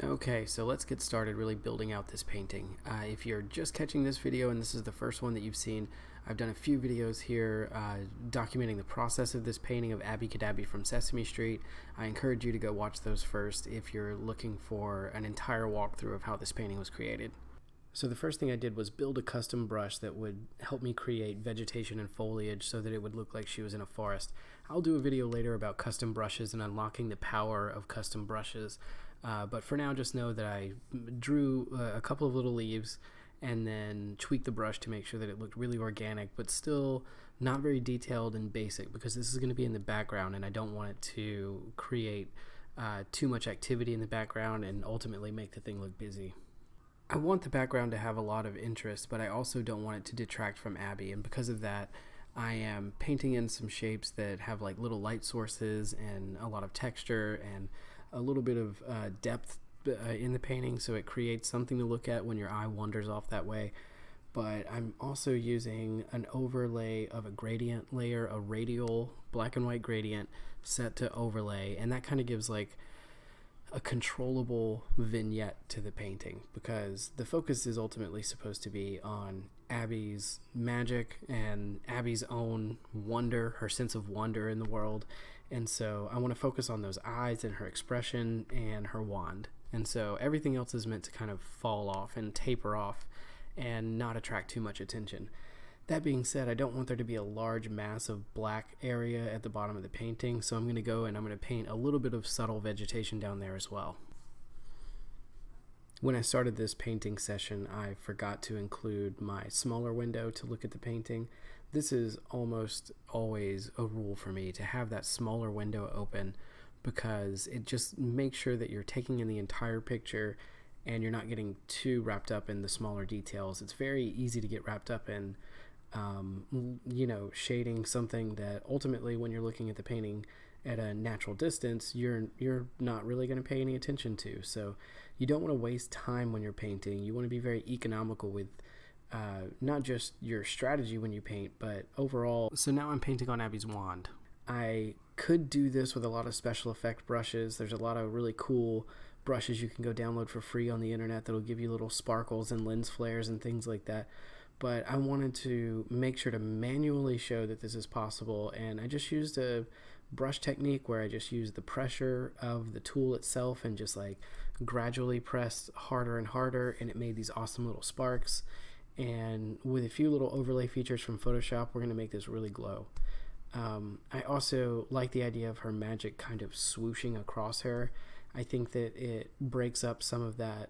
Okay, so let's get started really building out this painting. If you're just catching this video and this is the first one that you've seen, I've done a few videos here documenting the process of this painting of Abby Cadabby from Sesame Street. I encourage you to go watch those first if you're looking for an entire walkthrough of how this painting was created. So the first thing I did was build a custom brush that would help me create vegetation and foliage so that it would look like she was in a forest. I'll do a video later about custom brushes and unlocking the power of custom brushes. But for now, just know that I drew a couple of little leaves and then tweaked the brush to make sure that it looked really organic, but still not very detailed and basic, because this is going to be in the background and I don't want it to create too much activity in the background and ultimately make the thing look busy. I want the background to have a lot of interest, but I also don't want it to detract from Abby, and because of that, I am painting in some shapes that have like little light sources and a lot of texture and a little bit of depth in the painting, so it creates something to look at when your eye wanders off that way. But I'm also using an overlay of a gradient layer, a radial black and white gradient set to overlay, and that kind of gives like a controllable vignette to the painting, because the focus is ultimately supposed to be on Abby's magic and Abby's own wonder, her sense of wonder in the world. And so I want to focus on those eyes and her expression and her wand. And so everything else is meant to kind of fall off and taper off and not attract too much attention. That being said, I don't want there to be a large mass of black area at the bottom of the painting, so I'm going to go and I'm going to paint a little bit of subtle vegetation down there as well. When I started this painting session, I forgot to include my smaller window to look at the painting. This is almost always a rule for me, to have that smaller window open, because it just makes sure that you're taking in the entire picture and you're not getting too wrapped up in the smaller details. It's very easy to get wrapped up in shading something that ultimately, when you're looking at the painting at a natural distance, you're not really going to pay any attention to. So you don't want to waste time when you're painting. You want to be very economical with not just your strategy when you paint, but overall. So now I'm painting on Abby's wand. I could do this with a lot of special effect brushes. There's a lot of really cool brushes you can go download for free on the internet that'll give you little sparkles and lens flares and things like that. But I wanted to make sure to manually show that this is possible, and I just used a brush technique where I just used the pressure of the tool itself and just like gradually pressed harder and harder, and it made these awesome little sparks. And with a few little overlay features from Photoshop, we're going to make this really glow. I also like the idea of her magic kind of swooshing across her. I think that it breaks up some of that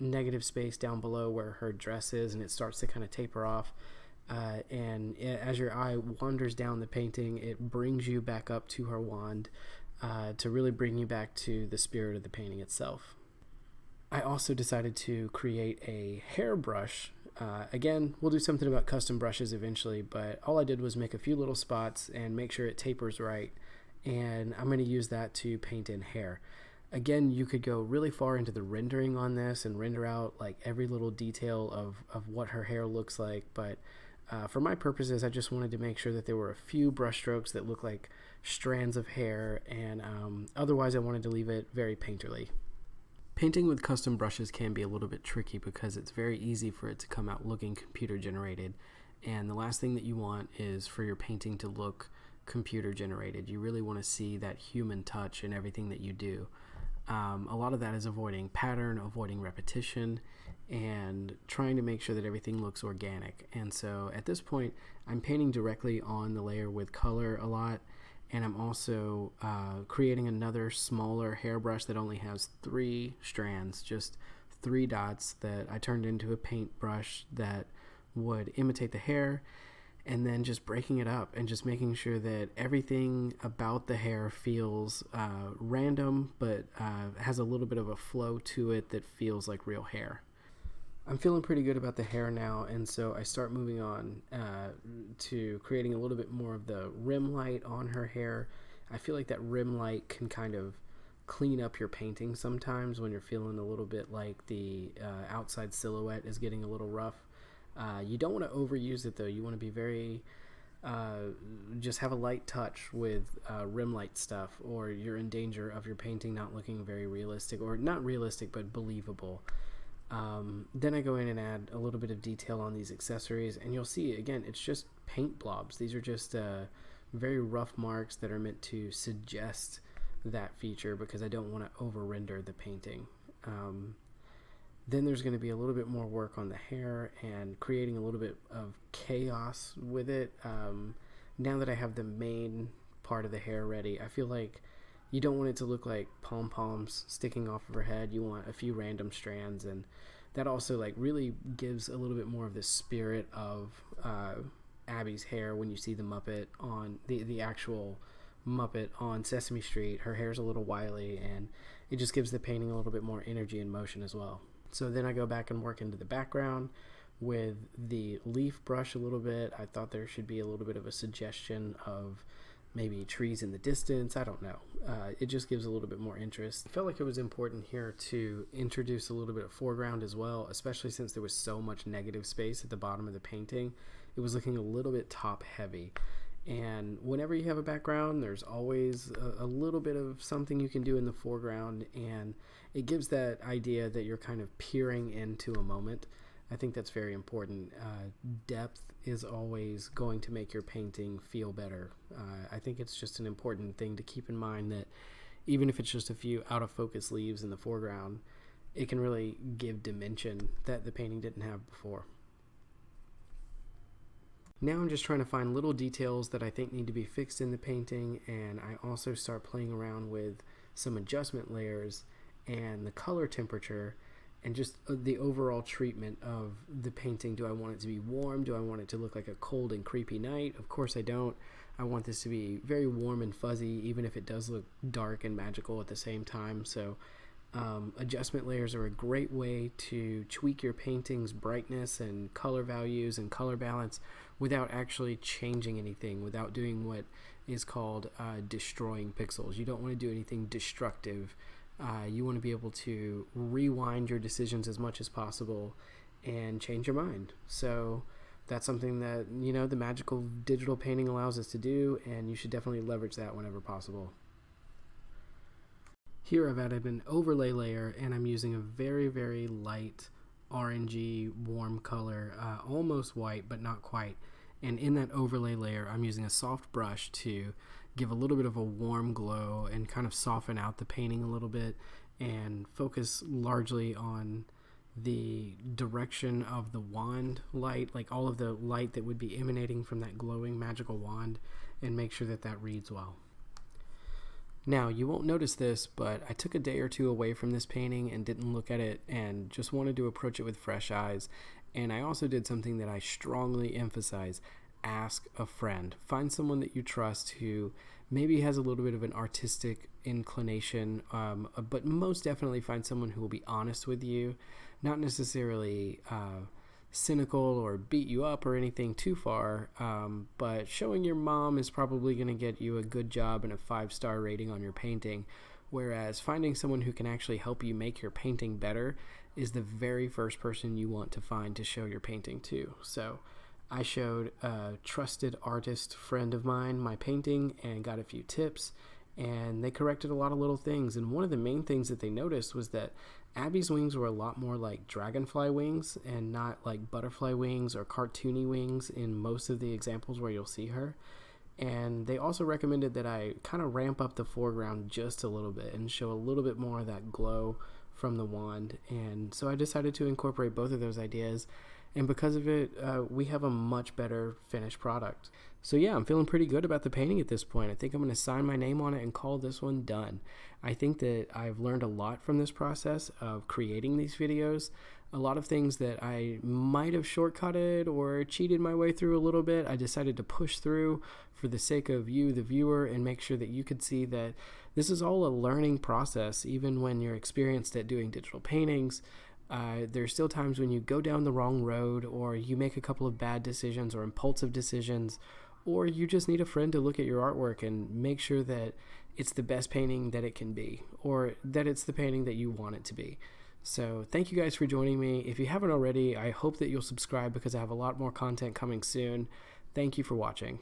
negative space down below where her dress is, and it starts to kind of taper off. As your eye wanders down the painting, it brings you back up to her wand to really bring you back to the spirit of the painting itself. I also decided to create a hairbrush. Again, we'll do something about custom brushes eventually, but all I did was make a few little spots and make sure it tapers right, and I'm going to use that to paint in hair. Again, you could go really far into the rendering on this and render out like every little detail of what her hair looks like, but for my purposes, I just wanted to make sure that there were a few brush strokes that look like strands of hair, and otherwise I wanted to leave it very painterly. Painting with custom brushes can be a little bit tricky because it's very easy for it to come out looking computer generated, and the last thing that you want is for your painting to look computer generated. You really want to see that human touch in everything that you do. A lot of that is avoiding pattern, avoiding repetition, and trying to make sure that everything looks organic. And so at this point, I'm painting directly on the layer with color a lot, and I'm also creating another smaller hairbrush that only has 3 strands, just 3 dots that I turned into a paintbrush that would imitate the hair, and then just breaking it up and just making sure that everything about the hair feels random, but has a little bit of a flow to it that feels like real hair. I'm feeling pretty good about the hair now, and so I start moving on to creating a little bit more of the rim light on her hair. I feel like that rim light can kind of clean up your painting sometimes when you're feeling a little bit like the outside silhouette is getting a little rough. You don't want to overuse it though. You want to be very just have a light touch with rim light stuff, or you're in danger of your painting not looking very realistic, or not realistic but believable. Then I go in and add a little bit of detail on these accessories, and you'll see again it's just paint blobs. These are just very rough marks that are meant to suggest that feature, because I don't want to over render the painting. Then there's going to be a little bit more work on the hair and creating a little bit of chaos with it. Now that I have the main part of the hair ready, I feel like you don't want it to look like pom-poms sticking off of her head. You want a few random strands, and that also like really gives a little bit more of the spirit of Abby's hair when you see the Muppet on the actual Muppet on Sesame Street. Her hair's a little wily, and it just gives the painting a little bit more energy and motion as well. So then I go back and work into the background with the leaf brush a little bit. I thought there should be a little bit of a suggestion of maybe trees in the distance. I don't know. It just gives a little bit more interest. I felt like it was important here to introduce a little bit of foreground as well, especially since there was so much negative space at the bottom of the painting. It was looking a little bit top heavy. And whenever you have a background, there's always a little bit of something you can do in the foreground, and it gives that idea that you're kind of peering into a moment. I think that's very important. Depth is always going to make your painting feel better. I think it's just an important thing to keep in mind, that even if it's just a few out of focus leaves in the foreground, it can really give dimension that the painting didn't have before. Now I'm just trying to find little details that I think need to be fixed in the painting, and I also start playing around with some adjustment layers and the color temperature and just the overall treatment of the painting. Do I want it to be warm? Do I want it to look like a cold and creepy night? Of course I don't. I want this to be very warm and fuzzy, even if it does look dark and magical at the same time. So adjustment layers are a great way to tweak your painting's brightness and color values and color balance without actually changing anything, without doing what is called destroying pixels. You don't want to do anything destructive. You want to be able to rewind your decisions as much as possible and change your mind. So that's something that, you know, the magical digital painting allows us to do, and you should definitely leverage that whenever possible. Here I've added an overlay layer, and I'm using a very, very light orangey warm color, almost white but not quite. And in that overlay layer I'm using a soft brush to give a little bit of a warm glow and kind of soften out the painting a little bit, and focus largely on the direction of the wand light, like all of the light that would be emanating from that glowing magical wand, and make sure that that reads well. Now, you won't notice this, but I took a day or two away from this painting and didn't look at it, and just wanted to approach it with fresh eyes. And I also did something that I strongly emphasize: ask a friend. Find someone that you trust who maybe has a little bit of an artistic inclination, but most definitely find someone who will be honest with you, not necessarily cynical or beat you up or anything too far, but showing your mom is probably going to get you a good job and a 5-star rating on your painting, whereas finding someone who can actually help you make your painting better is the very first person you want to find to show your painting to. So I showed a trusted artist friend of mine my painting and got a few tips, and they corrected a lot of little things. And one of the main things that they noticed was that Abby's wings were a lot more like dragonfly wings and not like butterfly wings or cartoony wings in most of the examples where you'll see her. And they also recommended that I kind of ramp up the foreground just a little bit and show a little bit more of that glow from the wand. And so I decided to incorporate both of those ideas, and because of it, we have a much better finished product. So yeah, I'm feeling pretty good about the painting at this point. I think I'm going to sign my name on it and call this one done. I think that I've learned a lot from this process of creating these videos. A lot of things that I might have shortcutted or cheated my way through a little bit, I decided to push through for the sake of you, the viewer, and make sure that you could see that this is all a learning process. Even when you're experienced at doing digital paintings, there's still times when you go down the wrong road, or you make a couple of bad decisions or impulsive decisions, or you just need a friend to look at your artwork and make sure that it's the best painting that it can be, or that it's the painting that you want it to be. So thank you guys for joining me. If you haven't already, I hope that you'll subscribe, because I have a lot more content coming soon. Thank you for watching.